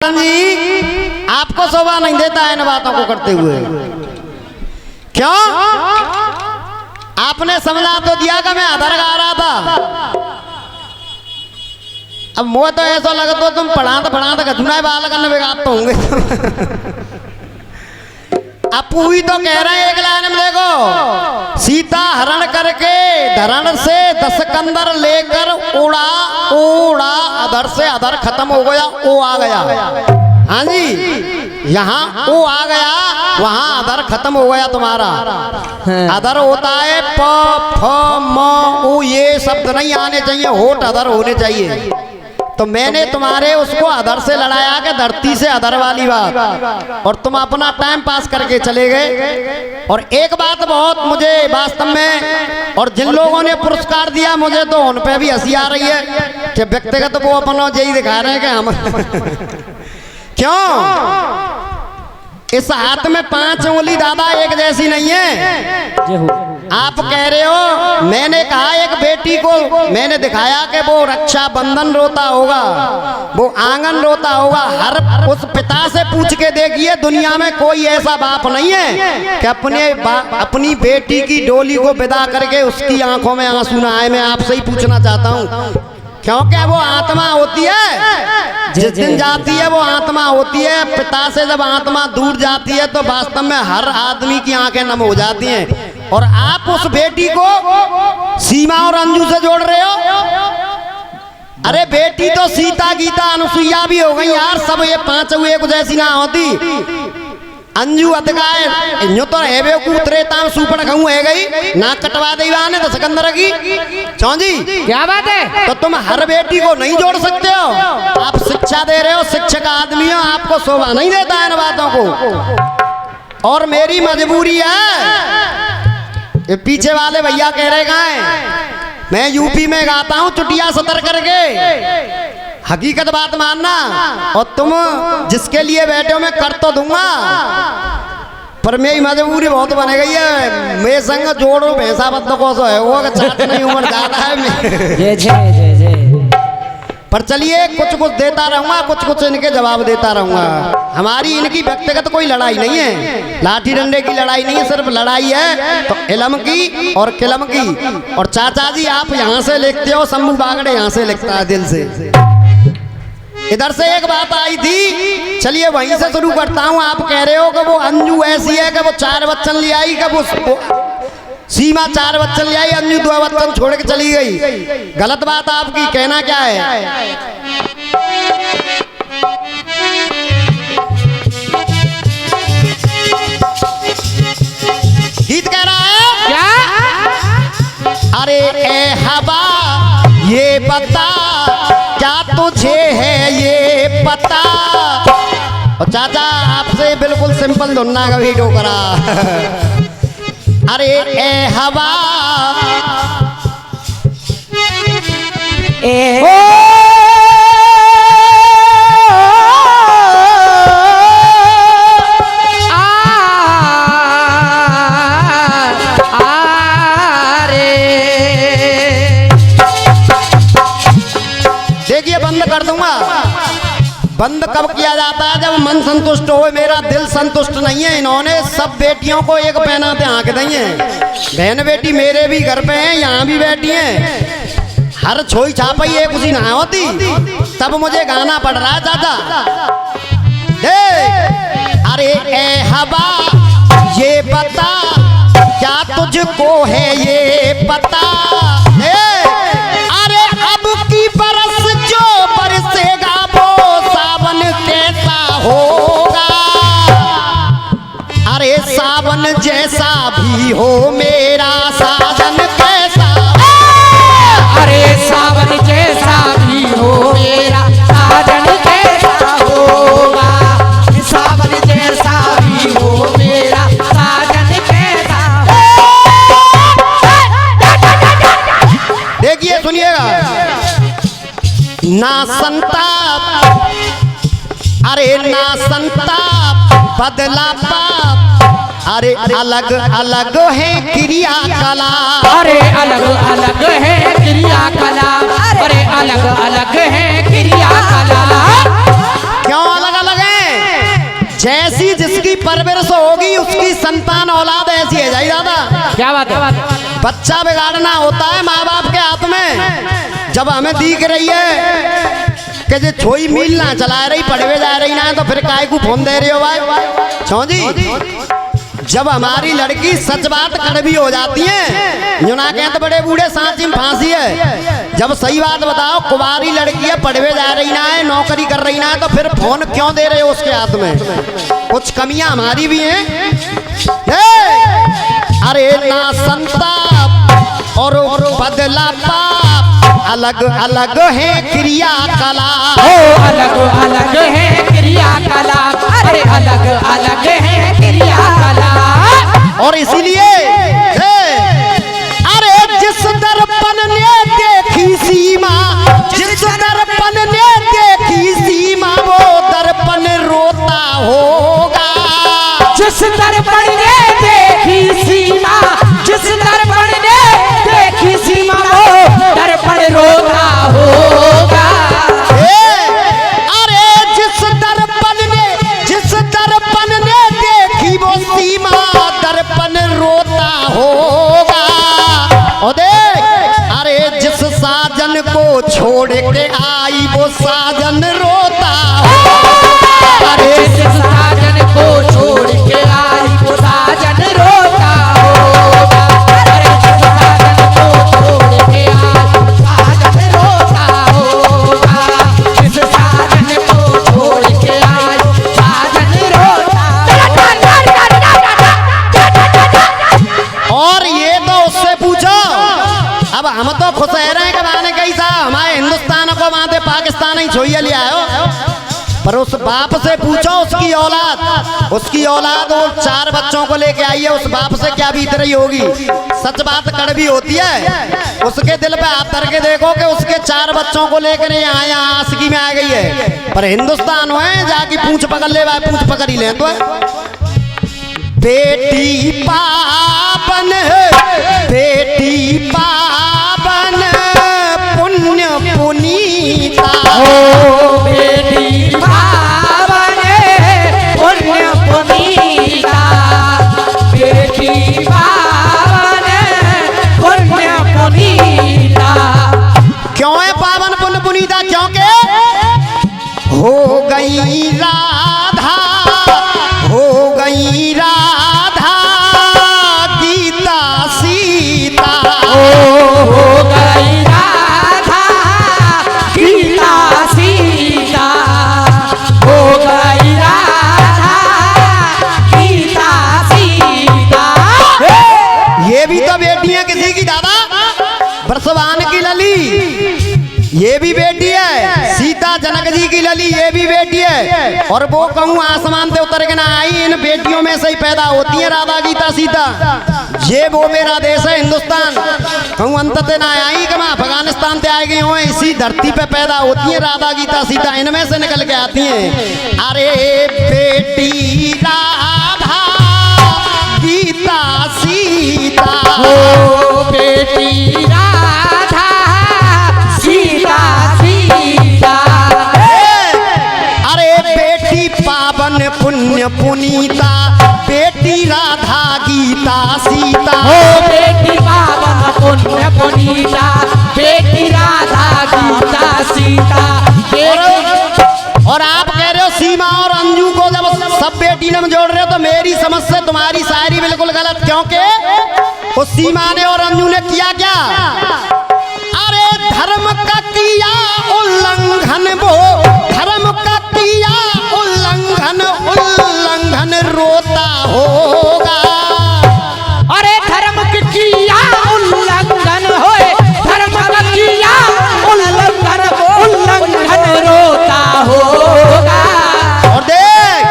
जी आपको शोभा नहीं देता है इन बातों को करते हुए। क्यों? आपने समझा तो दिया कि मैं अधर गा रहा था। अब मुझे तो ऐसा लगा तो तुम पढ़ा गजुना बाल करने बेगात तो होंगे। अब पूरी तो कह रहे हैं एक लाइन में देखो, सीता हरण करके धरण से दशकंदर लेकर उड़ा उड़ा अधर से अधर खत्म हो गया, ओ आ गया। हाँ जी, यहाँ ओ आ गया, वहाँ अधर खत्म हो गया तुम्हारा। अधर होता है प फ म उ, ये शब्द नहीं आने चाहिए, होठ अधर होने चाहिए। तो मैंने तुम्हारे उसको अधर से लड़ाया कि धरती से अधर वाली बात, और तुम अपना टाइम पास करके चले गए। और एक बात बहुत मुझे वास्तव में, और जिन लोगों ने पुरस्कार दिया मुझे तो उन पे भी हंसी आ रही है कि व्यक्तिगत वो अपना यही दिखा रहे हैं कि हम क्यों? इस हाथ में 5 उंगली दादा एक जैसी नहीं है। आप कह रहे हो, मैंने कहा एक बेटी को मैंने दिखाया कि वो रक्षा बंधन रोता होगा, वो आंगन रोता होगा। हर उस पिता से पूछ के देखिए, दुनिया में कोई ऐसा बाप नहीं है कि अपनी बेटी की डोली को विदा करके उसकी आंखों में आंसू ना आए। मैं आपसे ही पूछना चाहता हूँ, क्योंकि वो आत्मा होती है, जिस दिन जाती है वो आत्मा होती है। पिता से जब आत्मा दूर जाती है तो वास्तव में हर आदमी की आंखें नम हो जाती हैं। और आप उस बेटी को सीमा और अंजू से जोड़ रहे हो। अरे बेटी तो सीता गीता अनुसुईया भी हो गई यार, सब ये 5 एक जैसी ना होती। अंजू अतगाए यूं तो है बे कूतरे ताम सुपड़ कहूं है गई ना कटवा दे वाने तो सिकंदर की चौंजी क्या बात है। तो तुम हर बेटी को नहीं जोड़ सकते हो। आप शिक्षा दे रहे हो, शिक्षक आदमी हो, आपको शोभा नहीं देता है इन बातों को। और मेरी मजबूरी है, ये पीछे वाले भैया कह रहे कहाँ हैं, मैं यूपी में गाता हूँ चुटिया सतर करके, हकीकत बात मानना। और तुम जिसके लिए बैठे हो मैं कर तो दूंगा, पर मेरी मजबूरी बहुत बन गई है। मेरे संग जोड़ो भैंसा बद्दो को सो है वो चाट नहीं, उम्र ज्यादा है। पर चलिए कुछ देता रहूंगा, कुछ इनके जवाब देता रहूंगा। हमारी इनकी व्यक्तिगत कोई लड़ाई नहीं है, लाठी डंडे की लड़ाई नहीं है, सिर्फ लड़ाई है तो इलम की और किलम की। और चाचा जी आप यहाँ से लिखते हो, शंभू बागड़े यहाँ से लिखता है दिल से। इधर से एक बात आई थी, चलिए वहीं से शुरू करता हूँ। आप कह रहे हो कि वो अंजू ऐसी है कि वो 4 बच्चन ले आई, कि वो सीमा 4 बच्चन ले आई, अंजू 2 बच्चन छोड़ के चली गई। गलत बात आपकी, कहना क्या है? गीत कह रहा है क्या? अरे ए हवा ये बता, क्या तुझे है ये पता। और चाचा आपसे बिल्कुल सिंपल धुनना का भी डोकरा। अरे ए हवा ए देखिए बंद कर दूंगा। बंद कब किया जाता है? जब मन संतुष्ट हो। मेरा दिल संतुष्ट नहीं है। इन्होंने सब बेटियों को एक पहनाते आंक दी हैं। बहन बेटी मेरे भी घर पे हैं, यहाँ भी बैठी हैं। हर छोई छापई एक उसी ना होती, तब मुझे गाना पड़ रहा है चाचा। अरे ए हवा ये बता, क्या तुझको है ये पता। अरे अब की बरस जो बरसेगा वो सावन कैसा होगा। अरे सावन जैसा भी हो मेरा साजन कैसा। अरे सावन जैसा भी हो मेरा साजन कैसा होगा। सावन जैसा भी हो मेरा साजन कैसा होगा। देखिए सुनिएगा, ना संताप, अरे ना संताप बदला पाप। अरे अलग अलग है क्रिया कला। अरे अलग अलग है क्रिया कला। अरे अलग अलग है क्रिया कला। क्यों अलग जैसी जिसकी परवरिश होगी उसकी संतान औलाद ऐसी है जाई दादा। क्या बात है? बच्चा बिगाड़ना होता है माँ बाप के हाथ में। जब हमें दिख रही है कि जो छोई मील ना चला रही पढ़वे जा रही ना तो फिर काय को फोन दे रही हो भाई छो जी। जब हमारी लड़की सच बात कड़वी हो जाती है जो ना कहते बड़े बूढ़े सांची में फांसी है। जब सही बात बताओ कुंवारी लड़की है पढ़वे जा रही ना है नौकरी कर रही ना है तो फिर फोन क्यों दे रहे हो उसके हाथ में? कुछ कमियां हमारी भी हैं। अरे ना संताप और बदला पाप अलग अलग है क्रिया कला। अलग अलग है क्रिया कला। अरे अलग अलग है क्रिया कला। और इसीलिए अरे जिस दर्पण ने देखी सीमा, जिस दर्पण ने देखी सीमा वो दर्पण रोता होगा। जिस दर्पण ने देखी सीमा, जिस दर्पण ने देखी सीमा वो दर्पण रोता होगा। अरे जिस दर्पण ने देखी वो सीमा दर्पण रोता होगा। और देख अरे जिस साजन को छोड़ के आई वो साजन रोता होगा। अरे जिस साजन को छोड़ के आई वो साजन रोता होगा। अरे जिस साजन को छोड़ के आई साजन रोता होगा। जिस साजन को छोड़ के आई साजन रोता। और ये तो उससे पूछो। अब हम तो खुश रह रहे हैं कि माने कैसा हमारे हिंदुस्तान को माते पाकिस्तान ही छोइया ले आयो। पर उस बाप से पूछो उसकी औलाद वो 4 बच्चों को लेके आई है। उस बाप से क्या बीत रही होगी? सच बात कड़वी होती है। उसके दिल पे हाथ धर के देखो कि उसके 4 बच्चों को लेकर यहाँ आशिकी में आ गई है। पर हिंदुस्तान है जाके पूंछ पकड़ ले भाई, पूंछ पकड़ ही ले तो। बेटी पावन बेटी पावन पुण्य पुनीता। बेटी पावन पुण्य पुनीता। बेटी पावन पुण्य पुनीता। क्यों है पावन पुण्य पुनीता? क्योंकि हो गई राधा, हो गई राधा गीता सीता। हो गई राधा गीता सीता। हो गई राधा गीता सीता। ये भी तो बेटी है किसी की दादा, बरसवान की लली ये भी बेटी है। सीता जनक जी की लली ये भी बेटी है। और वो कहूँ आसमान से उतर के ना आई, इन बेटियों में से ही पैदा होती है राधा गीता सीता। ये वो मेरा देश है हिंदुस्तान। कहूँ अंततः ना आई कि मैं अफगानिस्तान से आ गई हूँ, इसी धरती पे पैदा होती है राधा गीता सीता, इनमें से निकल के आती हैं। अरे बेटी राधा गीता सीता। हो बेटी राधा सीता सीता। अरे बेटी पावन पुण्य पुनीता बेटी राधा गीता सीता। हो बेटी पावन पुण्य पुनीता बेटी राधा गीता सीता। और आप कह रहे हो सीमा और अंजू को जब सब बेटी ने जोड़ रहे हो तो मेरी समझ से तुम्हारी शायरी बिल्कुल गलत। क्योंकि उस सीमा ने और अंजू ने किया क्या? अरे धर्म का किया उल्लंघन, वो धर्म का किया उल्लंघन, उल्लंघन रोता होगा। अरे धर्म का किया उल्लंघन होए, धर्म का किया उल्लंघन, उल्लंघन रोता होगा। और देख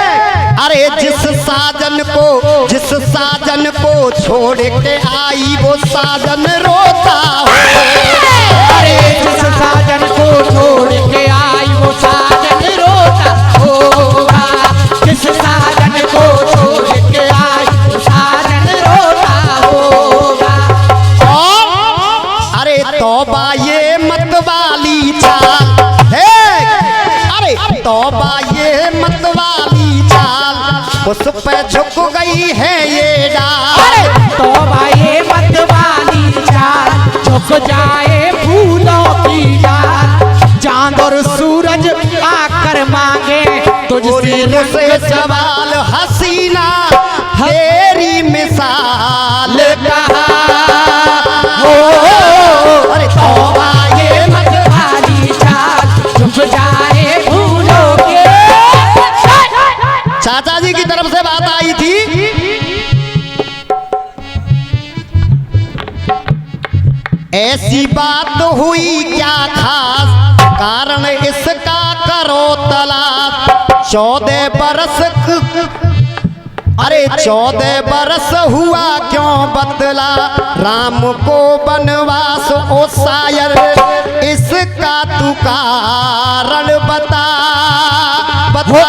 अरे जिस साजन को छोड़ के आई वो साजन रोता होगा। अरे जिस साजन को छोड़ के आई वो साजन रोता होगा। जिस साजन को छोड़ के आई वो साजन रोता होगा। और अरे तौबा ये मत वाली चाल, अरे तौबा ये मत वाली चाल, उस पे झुक गई है ये डाल। तो भाई मत वाली चाल झुक जाए फूलों की डाल। चांद और सूरज आकर मांगे तुझसे सवाल हसीना तेरी मिसाल कहा हो। अरे तौबा ये मत वाली चाल झुक जाए फूलों के। चाचा जी की तरफ से बात आई थी, ऐसी बात हुई क्या खास, कारण इसका करो तलाश। 14 बरस अरे 14 बरस हुआ क्यों बदला राम को वनवास ओ शायर, इसका तू कारण बता बता।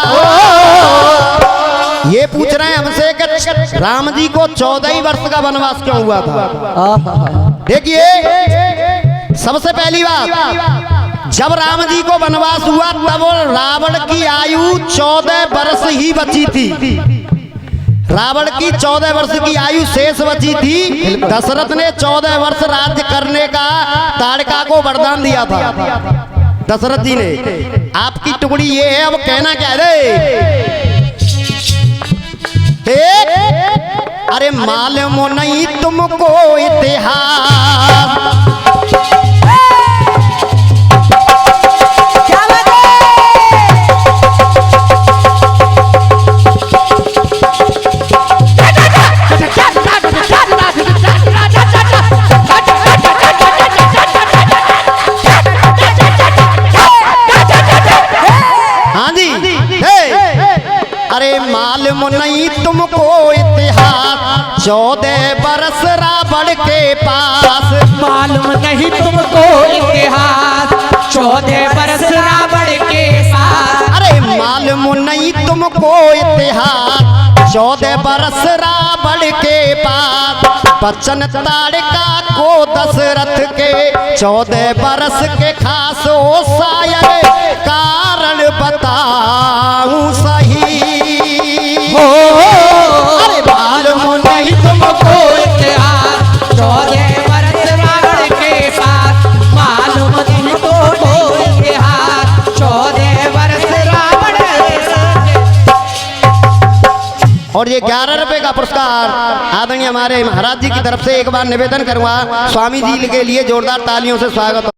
ये पूछ रहे हैं हमसे कि राम जी को 14 वर्ष का वनवास क्यों हुआ था। देखिए सबसे पहली बात, जब राम जी को वनवास हुआ तब रावण की आयु 14 वर्ष ही बची थी। रावण की 14 वर्ष की आयु शेष बची थी। दशरथ ने 14 वर्ष राज्य करने का ताड़का को वरदान दिया था दशरथ जी ने। आपकी टुकड़ी ये है, अब कहना क्या है। अरे मालूम नहीं तुमको इतिहास, हाँ जी। अरे मालूम नहीं तुमको इतिहास 14 बरस रावण के पास। मालूम नहीं तुमको इतिहास 14 बरस रावण के साथ। अरे मालूम नहीं तुमको इतिहास 14 बरस रावण के पास। बचन ताड़का को दशरथ के 14 बरस के खास ओ शायर, कारण बताऊं सही हो। अरे मालूम नहीं तुमको इतिहास 14 बरस रावण के साथ। मालूम नहीं तुमको इतिहास 14 बरस रावण के साथ। और ये 11 रुपए का पुरस्कार आदरणीय हमारे महाराज जी की तरफ से एक बार निवेदन करूंगा, स्वामी जी के लिए जोरदार तालियों से स्वागत।